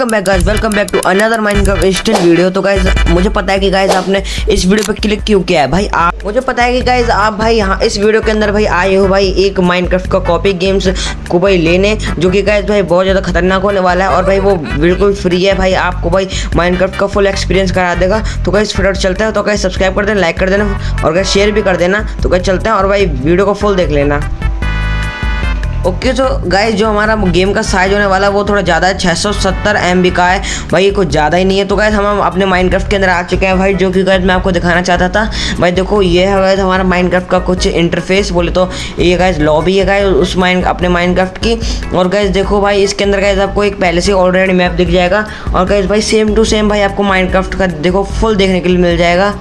Welcome back to another Minecraft instant video. तो guys मुझे पता है कि गाइज आपने इस वीडियो पे क्लिक क्यों किया है भाई। आप मुझे पता है कि गाइज आप भाई यहाँ इस वीडियो के अंदर भाई आए हो भाई एक माइनक्राफ्ट का कॉपी गेम्स को भाई लेने, जो कि गाइज भाई बहुत ज़्यादा खतरनाक होने वाला है और भाई वो बिल्कुल फ्री है भाई, आपको भाई माइनक्राफ्ट का फुल एक्सपीरियंस करा देगा। तो गाइज फटाफट चलते हैं। तो गाइज सब्सक्राइब कर देना, लाइक कर देना और गाइज शेयर भी कर देना। तो गाइज चलते हैं और भाई वीडियो को फुल देख लेना। ओके तो गाइस जो हमारा गेम का साइज होने वाला है वो थोड़ा ज़्यादा है, 670 MB का है भाई, ये कुछ ज़्यादा ही नहीं है। तो गाइस हम अपने माइनक्राफ्ट के अंदर आ चुके हैं भाई, जो कि गाइस मैं आपको दिखाना चाहता था भाई। देखो ये है गाइस हमारा माइनक्राफ्ट का कुछ इंटरफेस, बोले तो ये गाइस लॉबी है गाइस उस अपने माइनक्राफ्ट की। और गाइस देखो भाई इसके अंदर गाइस आपको एक पहले से ऑलरेडी मैप दिख जाएगा और गाइस भाई सेम टू सेम भाई आपको माइनक्राफ्ट का देखो फुल देखने के लिए मिल जाएगा।